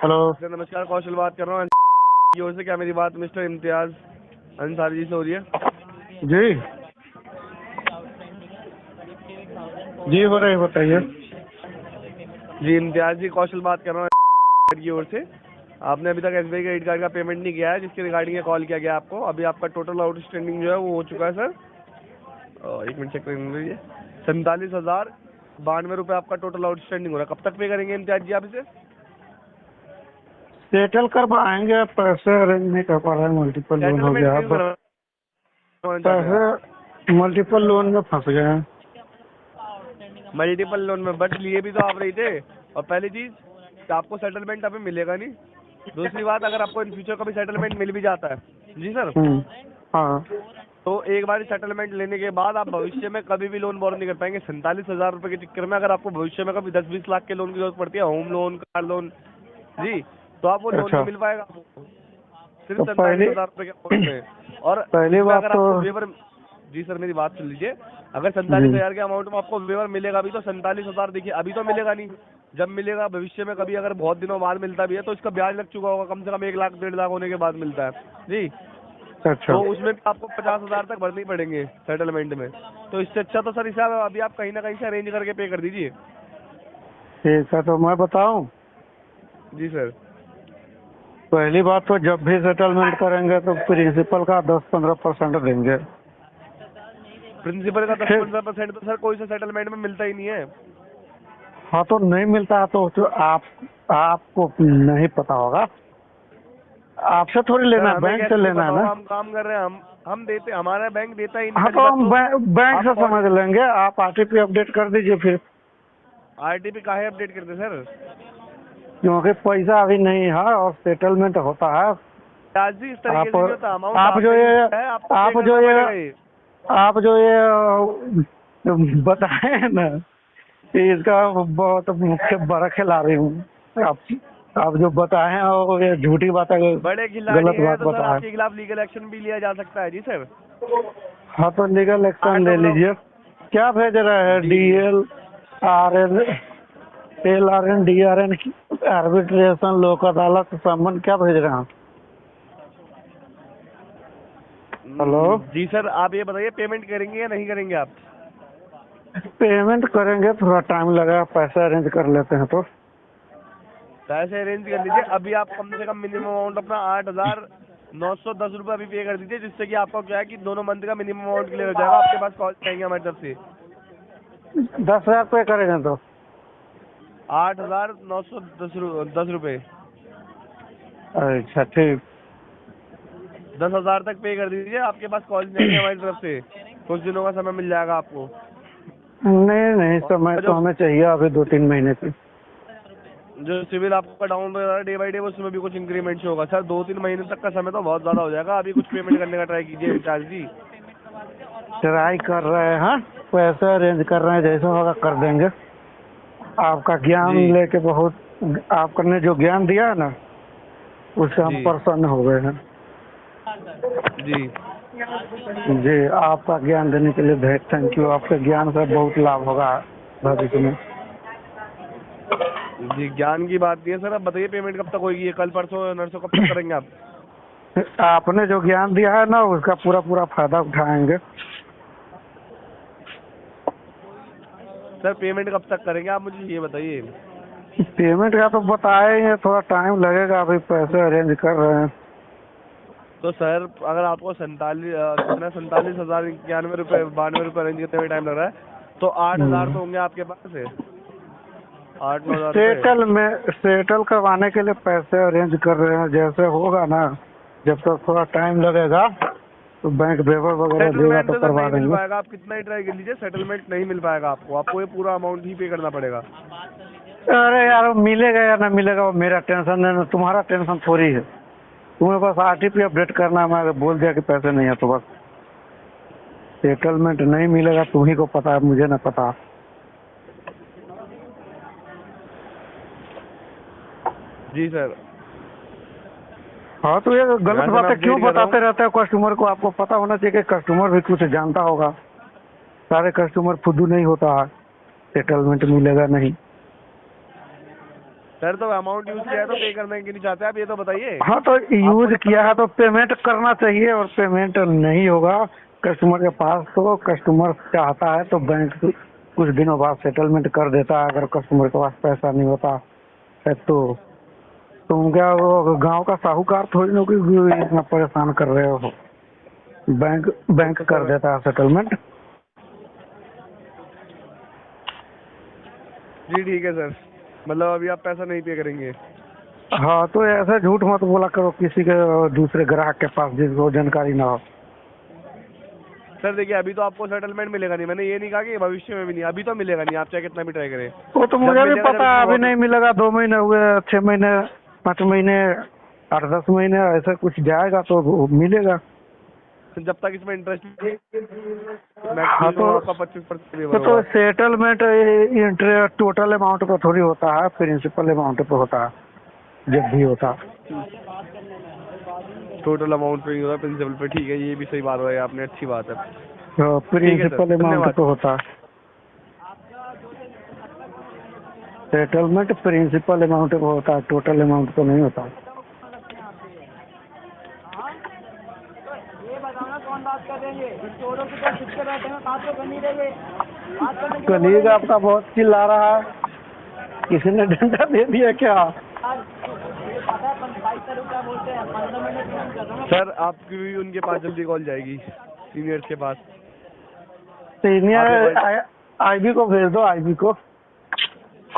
Hello sir नमस्कार, कौशल बात कर रहा हूँ की ओर से। क्या मेरी बात मिस्टर इम्तियाज अंसारी जी से हो रही है? जी जी हो रही, बताइए। जी इम्तियाज जी, कौशल बात कर रहा हूँ की ओर से। आपने अभी तक SBI क्रेडिट कार्ड का पेमेंट नहीं किया है, जिसके रिगार्डिंग कॉल किया गया आपको। अभी आपका टोटल आउटस्टैंडिंग जो है वो हो चुका है सर। एक मिनट चेक कर लीजिए। 47,092 रुपये आपका टोटल आउटस्टैंडिंग हो रहा है। कब तक पे करेंगे इम्तियाज जी आप इसे? सेटल कर पाएंगे, पैसे अरेंज नहीं कर पा रहे हैं, मल्टीपल लोन हो सेटलमेंट गया। क्यों करवाना चाहते हैं आप? पैसे मल्टीपल लोन में फंस गए हैं। मल्टीपल लोन में बट लिए भी तो आप रही थे। और पहली चीज, आपको सेटलमेंट अभी मिलेगा नहीं। दूसरी बात, अगर आपको इन फ्यूचर कभी सेटलमेंट मिल भी जाता है जी सर, हाँ तो एक बार सेटलमेंट लेने के बाद आप भविष्य में कभी भी लोन बोरो नहीं कर पाएंगे। 47,000 रुपये के चक्कर में अगर आपको भविष्य में कभी 10-20 लाख के लोन की जरूरत पड़ती है, होम लोन, कार लोन जी, तो आप वो लोन अच्छा, नहीं मिल पाएगा आपको, सिर्फ तो 47,000 रुपये के अमाउंट में। और पहली उसमें बात अगर तो आपको वेवर, जी सर मेरी बात सुन लीजिए, अगर जी 47,000 के अमाउंट में आपको वेवर मिलेगा भी तो 47,000 देखिए अभी तो मिलेगा नहीं। जब मिलेगा भविष्य में कभी, अगर बहुत दिनों बाद मिलता भी है तो इसका ब्याज लग चुका होगा, कम से कम 1 लाख 1.5 लाख होने के बाद मिलता है जी। अच्छा। तो उसमें भी आपको 50,000 तक भरने ही पड़ेंगे सेटलमेंट में। तो इससे अच्छा तो सर इसे अभी आप कहीं ना कहीं से अरेंज करके पे कर दीजिए। ठीक है, तो मैं बताऊं, जी सर। पहली बात तो जब भी सेटलमेंट करेंगे तो प्रिंसिपल का 10-15% देंगे। प्रिंसिपल का दस ठीक। पंद्रह परसेंट तो सर कोई सा सेटलमेंट में मिलता ही नहीं है। हाँ, तो नहीं मिलता है तो आपको नहीं पता होगा। आपसे थोड़ी सर लेना है, हमें बैंक से कैसे नहीं लेना पता है ना। होगा? हम काम कर रहे हैं, हम देते, हमारा बैंक देता ही नहीं हाँ, पहली तो बात हम तो। बैंक आप से समझ लेंगे। आप RTP अपडेट कर दीजिए फिर, RTP काहे अपडेट करते सर? क्योंकि पैसा अभी नहीं है और सेटलमेंट होता है। आज भी इस तरीके आप से नहीं होता। अमाउंट आप जो आपने यूज ये किया है, आपको पे आप जो करना ये पड़ेगा ये। आप जो ये बताए हैं ना, कि इसका बहुत मुख्य बड़ा खिला रही हूँ। आप जो बताए हैं वो ये झूठी बात है, बड़े खिलाड़ी गलत हैं बात तो सर बताए। आपके खिलाफ लीगल एक्शन भी लिया जा सकता है जी सर। हाँ, तो लीगल एक्शन आठ ले लोग लीजिए। क्या भेज रहे हैं? जी। DL RN LRN DRN arbitration लोक अदालत समन क्या भेज रहे हैं? हेलो, जी सर, आप ये बताइए पेमेंट करेंगे या नहीं करेंगे आप? पेमेंट करेंगे, थोड़ा टाइम लगेगा, पैसा अरेंज कर लेते हैं तो। पैसे अरेंज कर लीजिए। अभी आप कम से कम मिनिमम अमाउंट अपना 8,910 रुपये अभी पे कर दीजिए, जिससे कि आपका क्या है कि दोनों मंथ का मिनिमम अमाउंट क्लियर हो जाएगा। आपके पास कॉल जाएंगे हमारी तरफ से। 10,000 पे करेंगे तो 8,910 रुपये। अच्छा, ठीक। 10,000 तक पे कर दीजिए, आपके पास कॉल जाएंगे हमारी तरफ से। कुछ दिनों का समय मिल जाएगा आपको। नहीं नहीं, समय और तो हमें चाहिए अभी 2-3 महीने की। जो सिविल आपका डाउन हो रहा है डे बाई डे, उसमें भी कुछ इंक्रीमेंट होगा सर। 2-3 महीने तक का समय तो बहुत ज्यादा हो जाएगा। अभी कुछ पेमेंट करने का ट्राई कीजिए इम्तियाज जी। ट्राई कर रहे हैं, पैसा अरेंज कर रहे हैं, जैसा होगा कर देंगे। आपका ज्ञान जी लेके बहुत, आपने जो ज्ञान दिया है ना, उससे हम जी प्रसन्न हो गए हैं। जी जी, आपका ज्ञान देने के लिए थैंक यू। आपके ज्ञान से बहुत लाभ होगा भविष्य में। जी, ज्ञान की बात नहीं है सर। अब बताइए पेमेंट कब तक होगी? ये कल परसों नरसों कब तक करेंगे आप? आपने जो ज्ञान दिया है ना, उसका पूरा पूरा फायदा उठाएंगे। सर पेमेंट कब तक करेंगे आप, मुझे ये बताइए। पेमेंट का तो बताएंगे, थोड़ा टाइम लगेगा, अभी पैसे अरेंज कर रहे हैं। तो सर अगर आपको कितना 47,091 रुपये 92 रुपये अरेंज करने में टाइम लग रहा है, तो 8,000 तो होंगे आपके पास से। 8-9 हज़ार रुपये। सेटल करवाने के लिए पैसे अरेंज कर रहे हैं, जैसे होगा ना, जब तक थोड़ा टाइम लगेगा तो बैंक वेवर वगैरह देगा सेटलमेंट तो तो सर करवा नहीं मिल देंगे। पाएगा। आप कितना ही ट्राई कर लीजिए, सेटलमेंट नहीं मिल पाएगा आपको। आपको ये पूरा अमाउंट ही पे करना पड़ेगा। अरे यार, मिलेगा या ना मिलेगा वो मेरा टेंशन है ना, तुम्हारा टेंशन थोड़ी है। तुम्हें बस RTP अपडेट करना है। मैं बोल दिया कि पैसे नहीं है तो बस। सेटलमेंट नहीं मिलेगा, तुम्ही को पता है, मुझे ना पता। जी सर। हाँ, तो ये गलत यहाँ से मैं बात है, क्यों अपडेट कर रहा बताते हूँ। रहते हो कस्टमर को? आपको पता होना चाहिए कि कस्टमर भी कुछ जानता होगा। सारे कस्टमर फुद्दू नहीं होता है, सेटलमेंट मिलेगा नहीं। सर तो अमाउंट यूज किया है तो पे करने के लिए चाहते हैं आप, ये तो बताइए। हाँ तो यूज किया है तो पेमेंट करना चाहिए, और पेमेंट नहीं होगा कस्टमर के पास तो कस्टमर चाहता है तो बैंक कुछ दिनों बाद सेटलमेंट कर देता है। अगर कस्टमर के पास पैसा नहीं होता है तो तुम क्या वो गांव का साहूकार थोड़ी ना कि इतना परेशान कर रहे हो। बैंक बैंक कर देता है सेटलमेंट। जी ठीक है सर, मतलब अभी आप पैसा नहीं पे करेंगे। हाँ तो ऐसा झूठ मत बोला करो किसी के दूसरे ग्राहक के पास जिसको जानकारी ना हो। सर देखिए अभी तो आपको सेटलमेंट मिलेगा नहीं, मैंने ये नहीं कहा कि भविष्य में भी नहीं, अभी तो मिलेगा नहीं, आप चाहे कितना भी ट्राई करें। वो तो जब मुझे भी मिलेगा, जब पता है, इसमें अभी बहुत- नहीं मिलेगा। 2 महीने हुए, 6 महीने, 5 महीने, 8-10 महीने ऐसा कुछ जाएगा तो वो मिलेगा। जब तक इसमें इंटरेस्ट हाँ तो आपका 25% तो सेटलमेंट इंटरेस्ट टोटल अमाउंट पे थोड़ी होता है, प्रिंसिपल अमाउंट पे होता है जब भी होता है। टोटल अमाउंट पे नहीं होता, प्रिंसिपल पे। ठीक है, ये भी सही बात है आपने, अच्छी बात है। तो प्रिंसिपल अमाउंट धन्यवाद। पे होता है सेटलमेंट, प्रिंसिपल अमाउंट पे होता है, टोटल अमाउंट पे नहीं होता। कलीग आपका बहुत चिल्ला रहा है, किसी ने डंडा दे दिया क्या? सर आपकी भी उनके पास जल्दी कॉल जाएगी, सीनियर्स के पास। सीनियर आईबी को भेज दो, आईबी को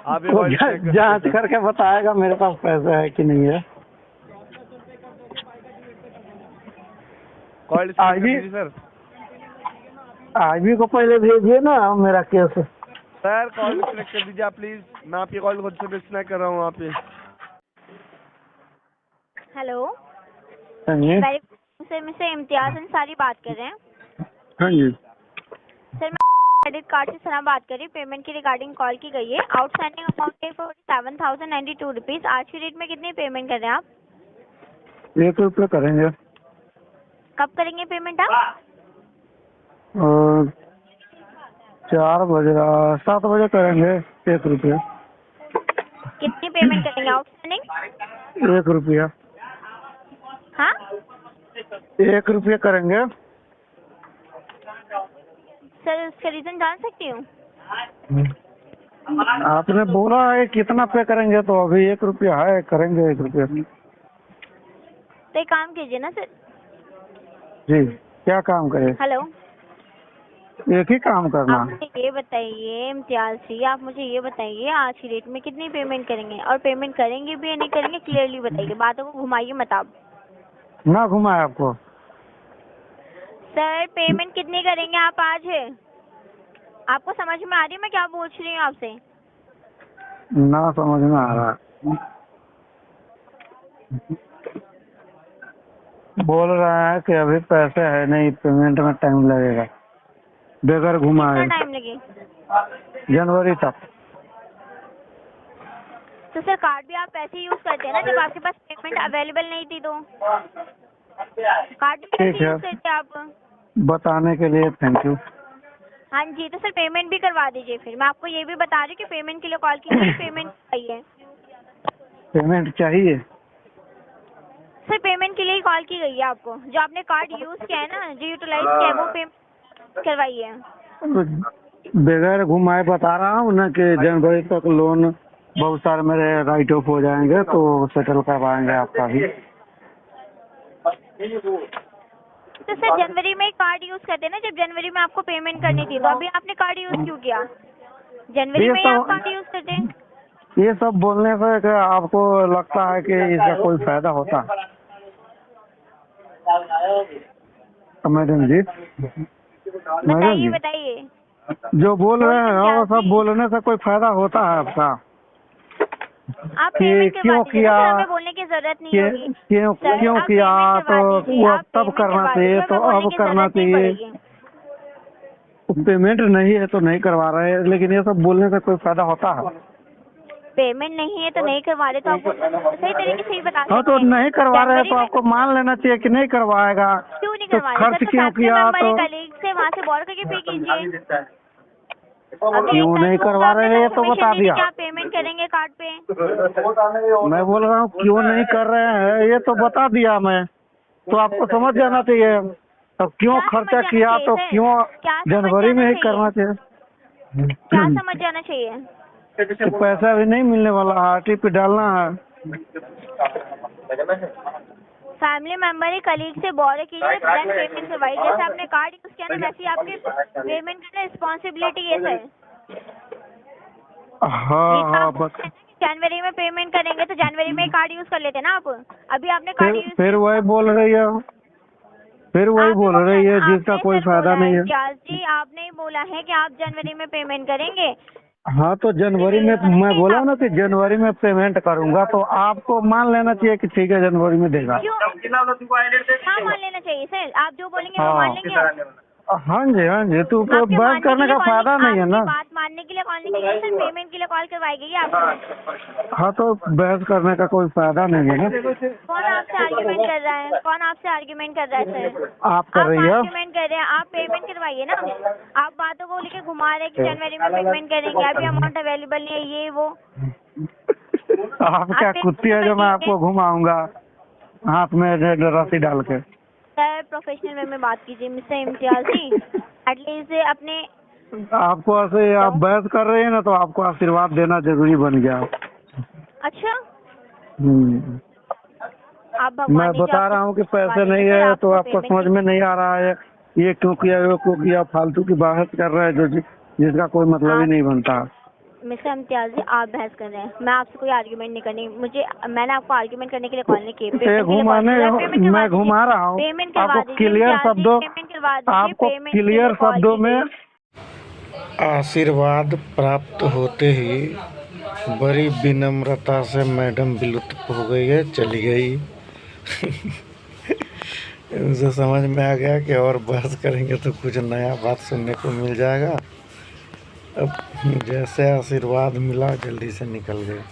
आप ये वो कॉल चेक कर जांच सकते हैं। करके बताएगा मेरे पास पैसा है कि नहीं है। Call IB sir. आईबी को पहले भेजिए ना मेरा केस। सर कॉल डिस्कनेक्ट कर दीजिए आप प्लीज, मैं आपकी कॉल खुद से डिस्कनेक्ट कर रहा हूँ आप पे। हेलो, हाँ जी, very sir, mister Imtiaz Ansari बात कर रहे हैं। हाँ जी। सर मैं क्रेडिट कार्ड से सना बात कर रही हूँ। पेमेंट की रिगार्डिंग कॉल की गई है। आउटस्टैंडिंग अमाउंट है 47,092 रुपीज़। आज की डेट में कितनी पेमेंट कर रहे हैं आप? 1 रुपये करेंगे। कब करेंगे पेमेंट आप? और 4 बजे 7 बजे करेंगे 1 रुपया। कितनी पेमेंट करेंगे आउटस्टैंडिंग? 1 रुपया। हाँ, 1 रुपया करेंगे। सर उसका रीज़न जान सकती हूँ? आपने बोला है कितना पे करेंगे तो अभी 1 रुपया है, करेंगे 1 रुपया। तो एक काम कीजिए ना सर। जी, क्या काम करें? हेलो, एक ही काम करना आप है। मुझे ये बताइए इम्तियाज जी, आप मुझे ये बताइए आज की डेट में कितनी पेमेंट करेंगे, और पेमेंट करेंगे भी या नहीं करेंगे, क्लियरली बताइए, बातों को घुमाइए मत आप। ना घुमाए आपको। सर पेमेंट कितनी करेंगे आप आज? आपको समझ में आ रही है मैं क्या पूछ रही हूँ आपसे? ना समझ में आ रहा है। बोल रहा है कि अभी पैसे है नहीं, पेमेंट में टाइम लगेगा, बगैर घुमाए कितना टाइम लगे? जनवरी तक। तो सर कार्ड भी आप पैसे यूज करते हैं ना, जब आपके पास पेमेंट अवेलेबल नहीं थी तो कार्ड भी ठीक पैसे है, यूज करते आप? बताने के लिए थैंक यू। हाँ जी, तो सर पेमेंट भी करवा दीजिए। फिर मैं आपको ये भी बता रही हूँ कि पेमेंट के लिए कॉल की गई, पेमेंट चाहिए। पेमेंट चाहिए? सर पेमेंट के लिए ही कॉल की गई है आपको। जो आपने कार्ड यूज किया है ना, जो यूटिलाइज किया है, वो पेमेंट करवाइए। बगैर घुमाए बता रहा हूँ ना कि जनवरी तक लोन बहुत सारे मेरे राइट ऑफ हो जाएंगे तो सेटल करवाएंगे आपका भी। तो सर जनवरी में कार्ड यूज करते हैं ना, जब जनवरी में आपको पेमेंट करनी थी, तो अभी आपने कार्ड यूज क्यों किया? जनवरी में ही आप कार्ड यूज करते हैं। ये सब बोलने से कि आपको लगता है कि इसका कोई फायदा होता है? मैडम जी, मैडम बताइए जी, बताइए। जो बोल रहे हैं वो सब बोलने से कोई फायदा होता है आपका? आप पेमेंट करवा क्यों दीजिए ना, किया? सर हमें बोलने की जरूरत नहीं होगी। क्यों सर, क्यों आप किया? पेमेंट तो करवा दीजिए, वो आप तब पेमेंट करना करवा चाहिए, दीजिए, तो हमें बोलने अब की करना जरूरत नहीं चाहिए। पड़ेगी। पेमेंट नहीं है तो नहीं करवा रहे हैं, लेकिन ये सब बोलने से कोई फायदा होता है? पेमेंट नहीं है तो नहीं करवा रहे, तो आपको सही तरीके से ही बता हाँ सकते तो हैं। नहीं करवा रहे हैं तो जनवरी में आपको मान लेना चाहिए कि नहीं करवाएगा। क्यों नहीं तो करवा रहे? खर्च सर तो क्यों फैमिली किया? मेंबर तो है, कलीग से वहाँ से बोल करके पे कीजिए। क्यों नहीं करवा रहे हैं ये तो बता दिया। क्या पेमेंट करेंगे कार्ड पे? मैं बोल रहा हूँ क्यों नहीं कर रहे हैं ये तो बता दिया मैं, तो आपको समझ जाना चाहिए। अब क्यों क्या खर्चा समझ किया जाना तो चाहिए क्यों क्या समझ जनवरी में जाना ही चाहिए? करना चाहिए। क्या समझ जाना चाहिए? तो पैसा भी नहीं मिलने वाला, आरटी पे डालना है। फैमिली मेंबर ही कलीग से बोल कीजिए देन पेमेंट करवाइए। जैसे आपने कार्ड यूज किया ना वैसे ही आपकी पेमेंट करना रिस्पॉन्सिबिलिटी है सर। हाँ बस जनवरी में पेमेंट करेंगे तो जनवरी में कार्ड यूज कर लेते ना आप। अभी आपने कार्ड यूज फिर वही बोल रही है, फिर वही बोल रही है जिसका कोई फायदा नहीं है। जी आपने ही बोला है कि आप जनवरी में पेमेंट करेंगे। हाँ तो जनवरी में मैं बोला ना कि जनवरी में पेमेंट करूंगा, तो आपको मान लेना चाहिए कि ठीक है जनवरी में देगा। क्यों हाँ मान लेना चाहिए सर, आप जो बोलेंगे वो मान लेंगे आप। हाँ जी, तो आपके बहस मानने करने के लिए का कॉल फायदा नहीं है ना। बात मानने के लिए कॉल नहीं की सर, पेमेंट के लिए कॉल करवाई गई है आपको। हाँ तो बहस करने का कोई फायदा नहीं है ना। कौन आपसे आर्ग्यूमेंट कर रहा है? कौन आपसे आर्ग्यूमेंट कर रहा है सर? आप कर रही है। आर्ग्यूमेंट कर रहे हैं, आप पेमेंट करवाइए ना। आप बातों को लेके घुमा रहे हैं कि जनवरी में पेमेंट करेंगे, अभी अमाउंट अवेलेबल नहीं है ये वो। आप क्या कुत्ती है जो मैं आपको घुमाऊंगा हाथ में रस्सी डाल के। सर प्रोफेशनल वे में बात कीजिए मिस्टर इम्तियाज जी। एटलीस्ट अपने आपको ऐसे आप बहस कर रहे हैं ना, तो आपको आशीर्वाद देना जरूरी बन गया। अच्छा आप मैं बता रहा हूँ कि पैसे नहीं है तो आपको समझ में नहीं आ रहा है ये क्यों किया वो क्यों किया, फालतू की बहस कर रहे हैं जो जिसका कोई मतलब ही नहीं बनता। मिस्टर इम्तियाज जी आप बहस कर रहे हैं, मैं आपसे कोई आर्ग्यूमेंट नहीं करनी। मैंने आपको आर्ग्यूमेंट करने के लिए कॉल नहीं की। मैं घुमा रहा हूँ आपको क्लियर शब्दों में। आशीर्वाद प्राप्त होते ही बड़ी विनम्रता से मैडम विलुप्त हो गई है, चली गई। उसे समझ में आ गया कि और बहस करेंगे तो कुछ नया बात सुनने को मिल जाएगा। अब जैसे आशीर्वाद मिला जल्दी से निकल गए।